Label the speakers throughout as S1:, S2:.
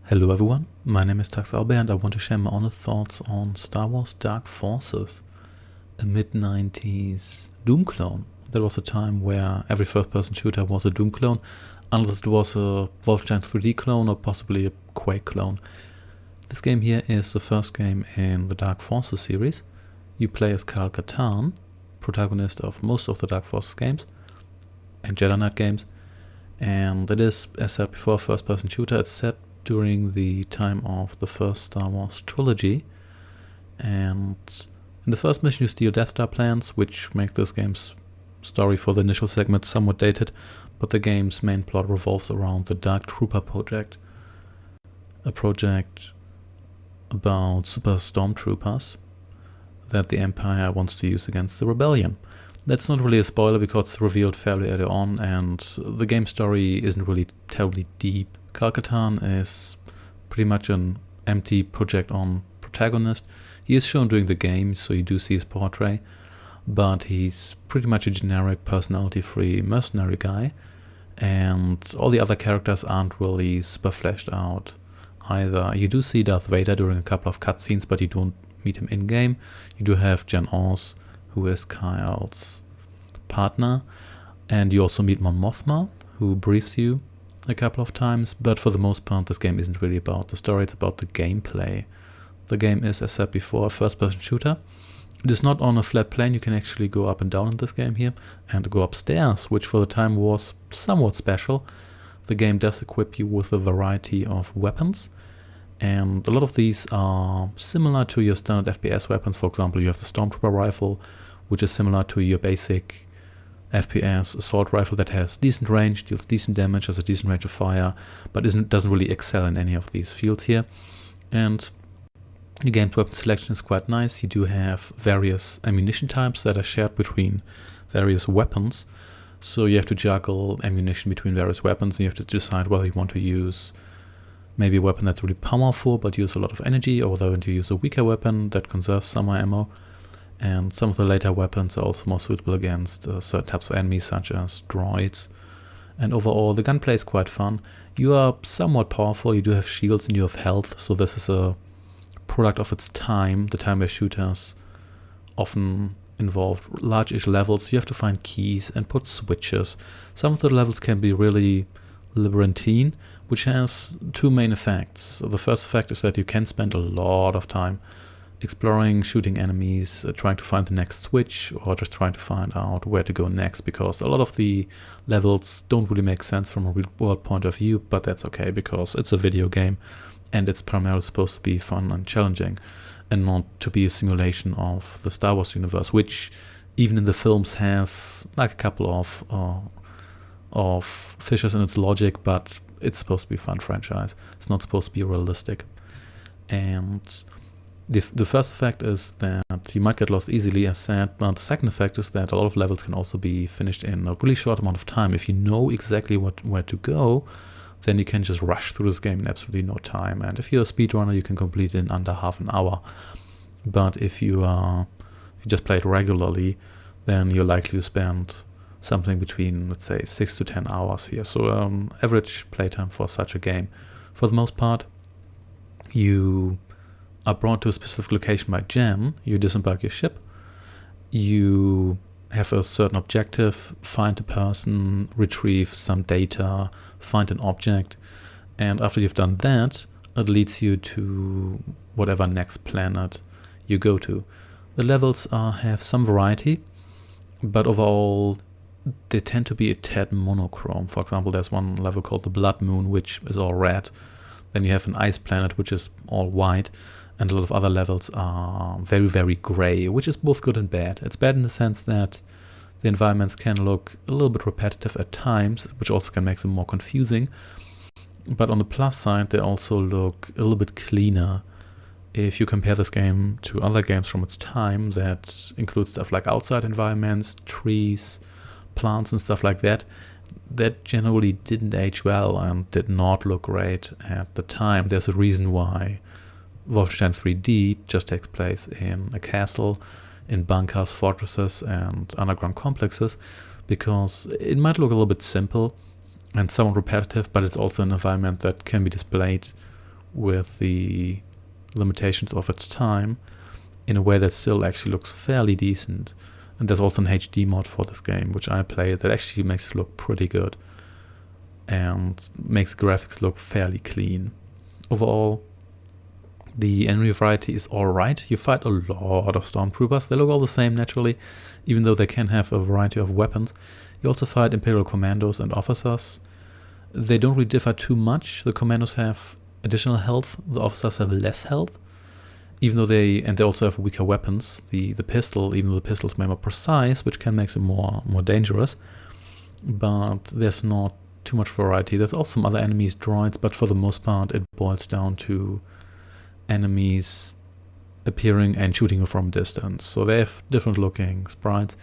S1: Hello everyone, my name is Taxalbe and I want to share my honest thoughts on Star Wars Dark Forces, a mid-90s Doom clone. There was a time where every first-person shooter was a Doom clone, unless it was a Wolfenstein 3D clone or possibly a Quake clone. This game here is the first game in the Dark Forces series. You play as Kyle Katarn, protagonist of most of the Dark Forces games and Jedi Knight games, and it is, as said before, a first-person shooter. It's set during the time of the first Star Wars trilogy, and in the first mission you steal Death Star plans, which make this game's story for the initial segment somewhat dated, but the game's main plot revolves around the Dark Trooper project, a project about super stormtroopers that the Empire wants to use against the Rebellion. That's not really a spoiler because it's revealed fairly early on, and the game story isn't really terribly deep. Kyle Katarn is pretty much an empty project on protagonist. He is shown during the game, so you do see his portrait, but he's pretty much a generic personality-free mercenary guy, and all the other characters aren't really super fleshed out either. You do see Darth Vader during a couple of cutscenes, but you don't meet him in-game. You do have Jen Oz, who is Kyle's partner, and you also meet Mon Mothma, who briefs you a couple of times, but for the most part this game isn't really about the story, it's about the gameplay. The game is, as said before, a first-person shooter. It is not on a flat plane. You can actually go up and down in this game here, and go upstairs, which for the time was somewhat special. The game does equip you with a variety of weapons, and a lot of these are similar to your standard FPS weapons. For example, you have the Stormtrooper rifle, which is similar to your basic FPS assault rifle that has decent range, deals decent damage, has a decent range of fire, but doesn't really excel in any of these fields here. And the game's weapon selection is quite nice. You do have various ammunition types that are shared between various weapons, so you have to juggle ammunition between various weapons, and you have to decide whether you want to use maybe a weapon that's really powerful but use a lot of energy, or whether you want to use a weaker weapon that conserves some more ammo. And some of the later weapons are also more suitable against certain types of enemies, such as droids. And overall, the gunplay is quite fun. You are somewhat powerful, you do have shields and you have health, so this is a product of its time, the time where shooters often involved large-ish levels. You have to find keys and put switches. Some of the levels can be really labyrinthine, which has two main effects. The first effect is that you can spend a lot of time exploring, shooting enemies, trying to find the next switch, or just trying to find out where to go next, because a lot of the levels don't really make sense from a real world point of view, but that's okay because it's a video game and it's primarily supposed to be fun and challenging and not to be a simulation of the Star Wars universe, which even in the films has like a couple of fissures in its logic, but it's supposed to be a fun franchise. It's not supposed to be realistic. And the first effect is that you might get lost easily, as said, but the second effect is that a lot of levels can also be finished in a really short amount of time. If you know exactly where to go, then you can just rush through this game in absolutely no time. And if you're a speedrunner, you can complete it in under half an hour. But if you just play it regularly, then you're likely to spend something between, let's say, 6 to 10 hours here. So average playtime for such a game. For the most part, you are brought to a specific location by Jen. You disembark your ship, you have a certain objective, find a person, retrieve some data, find an object, and after you've done that, it leads you to whatever next planet you go to. The levels have some variety, but overall they tend to be a tad monochrome. For example, there's one level called the Blood Moon, which is all red. Then you have an ice planet, which is all white. And a lot of other levels are very, very gray, which is both good and bad. It's bad in the sense that the environments can look a little bit repetitive at times, which also can make them more confusing. But on the plus side, they also look a little bit cleaner. If you compare this game to other games from its time that include stuff like outside environments, trees, plants and stuff like that, that generally didn't age well and did not look great at the time. There's a reason why Wolfenstein 3D just takes place in a castle, in bunkers, fortresses, and underground complexes, because it might look a little bit simple and somewhat repetitive, but it's also an environment that can be displayed with the limitations of its time in a way that still actually looks fairly decent. And there's also an HD mod for this game, which I play, that actually makes it look pretty good and makes the graphics look fairly clean. Overall, the enemy variety is alright. You fight a lot of stormtroopers. They look all the same naturally, even though they can have a variety of weapons. You also fight Imperial commandos and officers. They don't really differ too much. The commandos have additional health, the officers have less health, even though they also have weaker weapons. The pistol, even though the pistol is more precise, which can make them more dangerous, but there's not too much variety. There's also some other enemies, droids, but for the most part it boils down to enemies appearing and shooting you from a distance. So they have different looking sprites,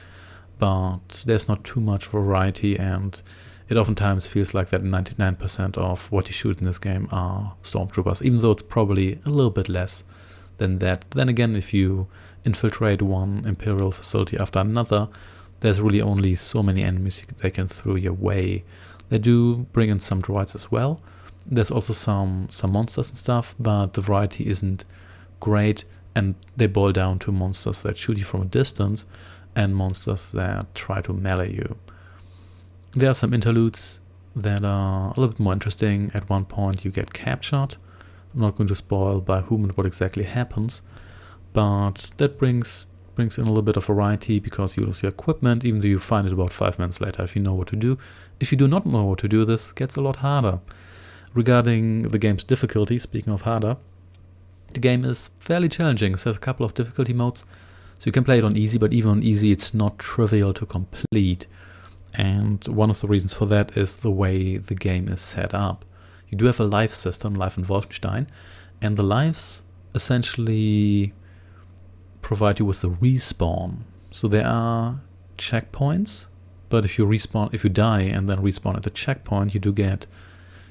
S1: but there's not too much variety, and it oftentimes feels like that 99% of what you shoot in this game are stormtroopers, even though it's probably a little bit less than that. Then again, if you infiltrate one Imperial facility after another, there's really only so many enemies they can throw your way. They do bring in some droids as well. There's also some monsters and stuff, but the variety isn't great, and they boil down to monsters that shoot you from a distance and monsters that try to melee you. There are some interludes that are a little bit more interesting. At one point you get captured. I'm not going to spoil by whom and what exactly happens, but that brings in a little bit of variety, because you lose your equipment, even though you find it about 5 minutes later if you know what to do. If you do not know what to do, this gets a lot harder. Regarding the game's difficulty, speaking of harder, the game is fairly challenging. So there's a couple of difficulty modes. So you can play it on easy, but even on easy it's not trivial to complete. And one of the reasons for that is the way the game is set up. You do have a life system, life in Wolfenstein, and the lives essentially provide you with a respawn. So there are checkpoints, but if you die and then respawn at the checkpoint, you do get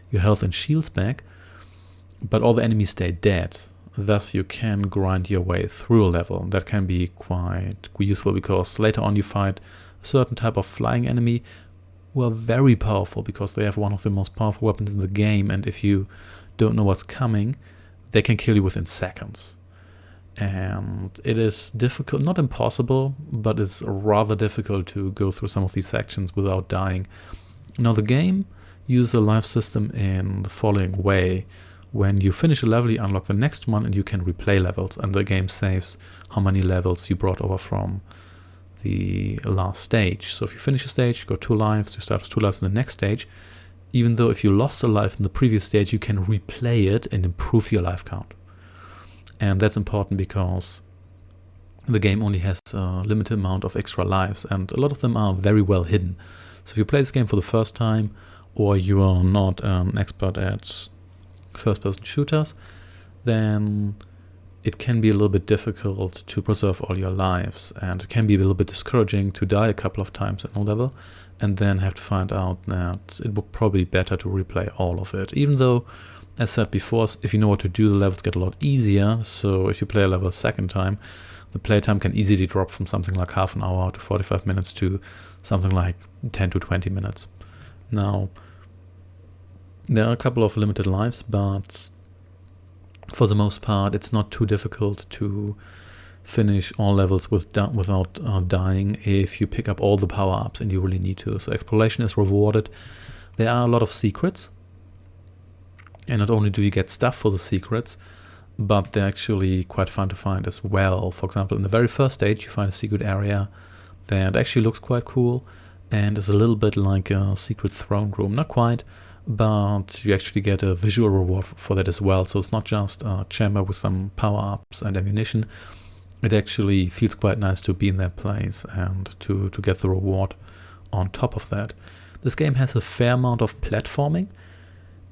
S1: your health and shields back, but all the enemies stay dead. Thus you can grind your way through a level. That can be quite useful, because later on you fight a certain type of flying enemy who are very powerful, because they have one of the most powerful weapons in the game, and if you don't know what's coming, they can kill you within seconds. And it is difficult, not impossible, but it's rather difficult to go through some of these sections without dying. Now the game uses a life system in the following way. When you finish a level, you unlock the next one and you can replay levels, and the game saves how many levels you brought over from the last stage. So if you finish a stage, you got 2 lives, you start with 2 lives in the next stage. Even though if you lost a life in the previous stage, you can replay it and improve your life count. And that's important because the game only has a limited amount of extra lives, and a lot of them are very well hidden. So if you play this game for the first time, or you are not an expert at first-person shooters, then it can be a little bit difficult to preserve all your lives, and it can be a little bit discouraging to die a couple of times in a level and then have to find out that it would probably be better to replay all of it. Even though, as said before, if you know what to do, the levels get a lot easier. So if you play a level a second time, the playtime can easily drop from something like half an hour to 45 minutes to something like 10 to 20 minutes. Now, there are a couple of limited lives, but for the most part it's not too difficult to finish all levels without dying if you pick up all the power-ups, and you really need to. So exploration is rewarded. There are a lot of secrets, and not only do you get stuff for the secrets, but they're actually quite fun to find as well. For example, in the very first stage you find a secret area that actually looks quite cool and is a little bit like a secret throne room. Not quite, but you actually get a visual reward for that as well. So it's not just a chamber with some power-ups and ammunition. It actually feels quite nice to be in that place and to get the reward on top of that. This game has a fair amount of platforming,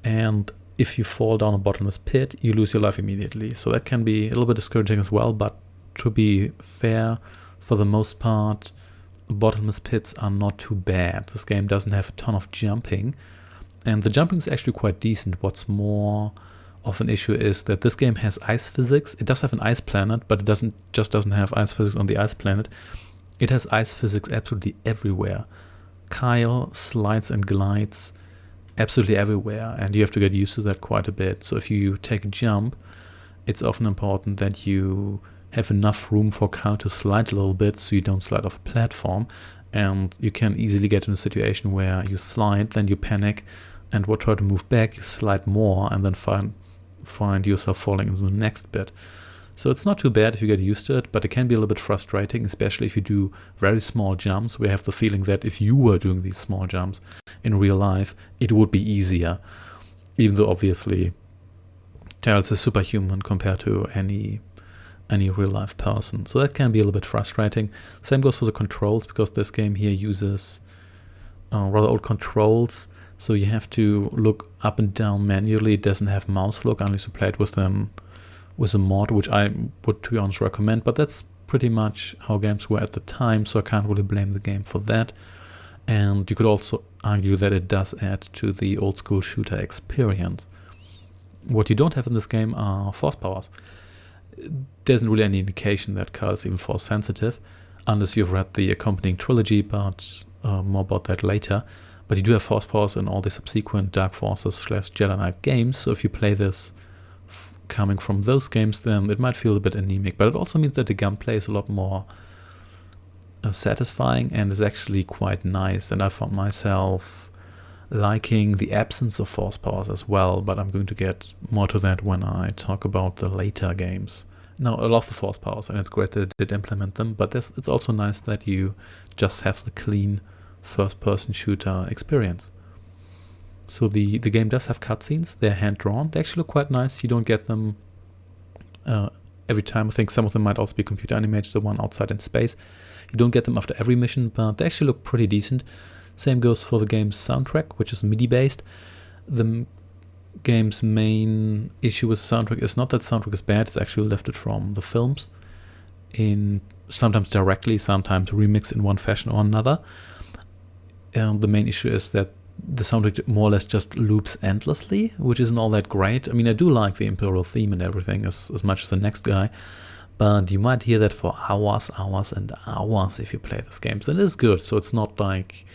S1: and if you fall down a bottomless pit, you lose your life immediately. So that can be a little bit discouraging as well, but to be fair, for the most part, bottomless pits are not too bad. This game doesn't have a ton of jumping, and the jumping is actually quite decent. What's more of an issue is that this game has ice physics. It does have an ice planet, but it doesn't have ice physics on the ice planet. It has ice physics absolutely everywhere. Kyle slides and glides absolutely everywhere, and you have to get used to that quite a bit. So if you take a jump, it's often important that you have enough room for Cal to slide a little bit so you don't slide off a platform, and you can easily get in a situation where you slide, then you panic, and try to move back, you slide more, and then find yourself falling into the next bit. So it's not too bad if you get used to it, but it can be a little bit frustrating, especially if you do very small jumps, where you have the feeling that if you were doing these small jumps in real life, it would be easier, even though obviously Tails is superhuman compared to any real life person. So that can be a little bit frustrating. Same goes for the controls, because this game here uses rather old controls, so you have to look up and down manually. It doesn't have mouse look unless you play it with a mod, which I would, to be honest, recommend, but that's pretty much how games were at the time, so I can't really blame the game for that. And you could also argue that it does add to the old school shooter experience. What you don't have in this game are force powers. There isn't really any indication that Cal is even force sensitive, unless you've read the accompanying trilogy, but more about that later. But you do have force powers in all the subsequent Dark Forces / Jedi Knight games, so if you play this coming from those games, then it might feel a bit anemic, but it also means that the gunplay is a lot more satisfying and is actually quite nice, and I found myself liking the absence of force powers as well, but I'm going to get more to that when I talk about the later games. Now, I love the force powers, and it's great that it did implement them, but it's also nice that you just have the clean first-person shooter experience. So the game does have cutscenes. They're hand-drawn. They actually look quite nice. You don't get them every time. I think some of them might also be computer animated, the one outside in space. You don't get them after every mission, but they actually look pretty decent. Same goes for the game's soundtrack, which is MIDI-based. The game's main issue with the soundtrack is not that the soundtrack is bad. It's actually lifted from the films, sometimes directly, sometimes remixed in one fashion or another. The main issue is that the soundtrack more or less just loops endlessly, which isn't all that great. I mean, I do like the Imperial theme and everything as much as the next guy, but you might hear that for hours and hours if you play this game. So it is good, so it's not like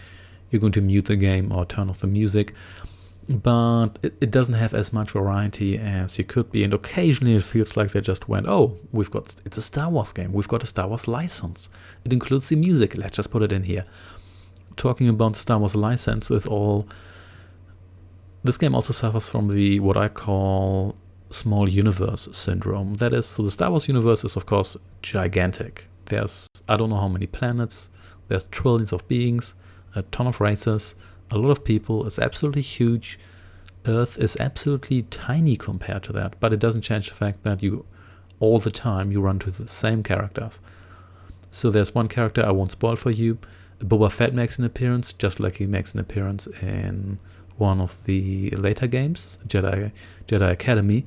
S1: you're going to mute the game or turn off the music, but it doesn't have as much variety as you could be, and occasionally it feels like they just went, oh, it's a Star Wars game, we've got a Star Wars license, it includes the music, let's just put it in here. Talking about the Star Wars license with all, this game also suffers from the what I call small universe syndrome. That is, so the Star Wars universe is of course gigantic. There's I don't know how many planets, there's trillions of beings, a ton of races, a lot of people. It's absolutely huge. Earth is absolutely tiny compared to that, but it doesn't change the fact that all the time you run to the same characters. So there's one character I won't spoil for you. Boba Fett makes an appearance, just like he makes an appearance in one of the later games, Jedi Academy.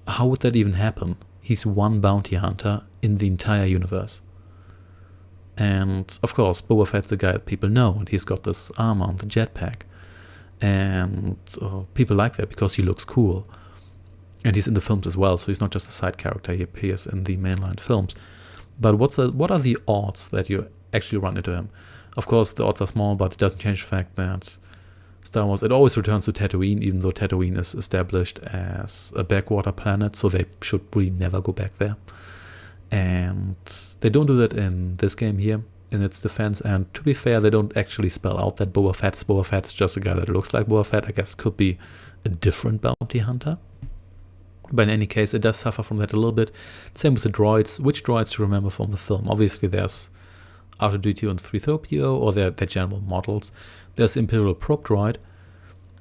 S1: How would that even happen? He's one bounty hunter in the entire universe. And of course, Boba Fett's a guy that people know, and he's got this armor and the jetpack. And people like that because he looks cool. And he's in the films as well, so he's not just a side character, he appears in the mainline films. But what are the odds that you actually run into him? Of course, the odds are small, but it doesn't change the fact that Star Wars, it always returns to Tatooine, even though Tatooine is established as a backwater planet, so they should really never go back there. And they don't do that in this game here, in its defense, and to be fair, they don't actually spell out that Boba Fett is Boba Fett. It's just a guy that looks like Boba Fett. I guess could be a different bounty hunter. But in any case, it does suffer from that a little bit. Same with the droids. Which droids to remember from the film? Obviously, there's R2-D2 and 3PO, or their general models. There's the Imperial probe droid,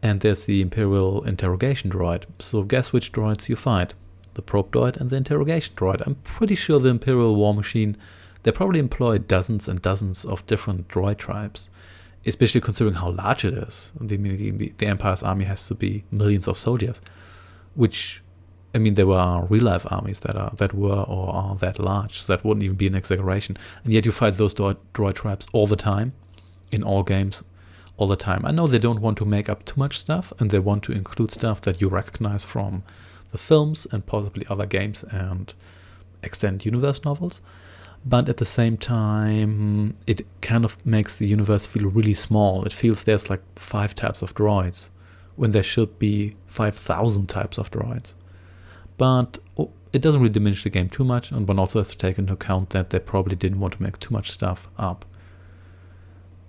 S1: and there's the Imperial interrogation droid. So guess which droids you find? The probe droid and the interrogation droid. I'm pretty sure the Imperial war machine, they probably employ dozens and dozens of different droid tribes, especially considering how large it is. The Empire's army has to be millions of soldiers, which, I mean, there were real-life armies that were or are that large, so that wouldn't even be an exaggeration. And yet you fight those droid tribes all the time, in all games, all the time. I know they don't want to make up too much stuff, and they want to include stuff that you recognize from the films and possibly other games and extended universe novels. But at the same time, it kind of makes the universe feel really small. It feels there's like 5 types of droids, when there should be 5,000 types of droids. But it doesn't really diminish the game too much, and one also has to take into account that they probably didn't want to make too much stuff up.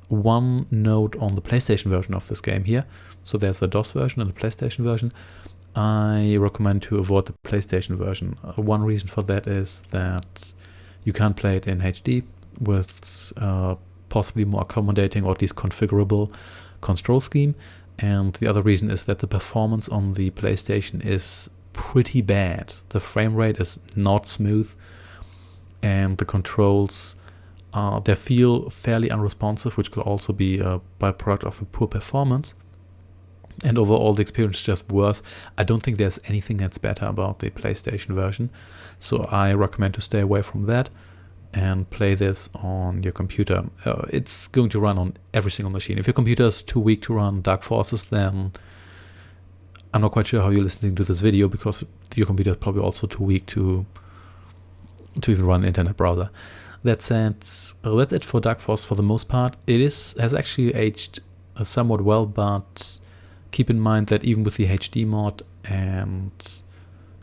S1: One note on the PlayStation version of this game here. So there's a DOS version and a PlayStation version. I recommend to avoid the PlayStation version. One reason for that is that you can't play it in HD with possibly more accommodating or at least configurable control scheme. And the other reason is that the performance on the PlayStation is pretty bad. The frame rate is not smooth, and the controls they feel fairly unresponsive, which could also be a byproduct of the poor performance. And overall, the experience is just worse. I don't think there's anything that's better about the PlayStation version, so I recommend to stay away from that and play this on your computer. It's going to run on every single machine. If your computer is too weak to run Dark Forces, then I'm not quite sure how you're listening to this video, because your computer is probably also too weak to even run an internet browser. That said, that's it for Dark Force for the most part. It has actually aged somewhat well, but keep in mind that even with the HD mod and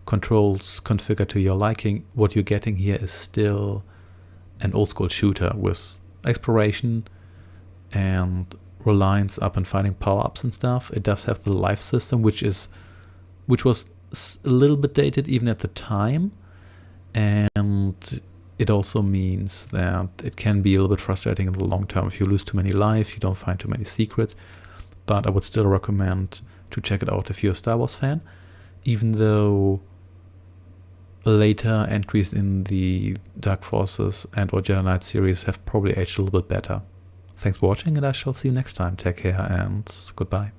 S1: controls configured to your liking, what you're getting here is still an old school shooter with exploration and reliance up and finding power-ups and stuff. It does have the life system, which was a little bit dated even at the time, and it also means that it can be a little bit frustrating in the long term. If you lose too many life, you don't find too many secrets. But I would still recommend to check it out if you're a Star Wars fan, even though later entries in the Dark Forces and or Jedi Knight series have probably aged a little bit better. Thanks for watching, and I shall see you next time. Take care and goodbye.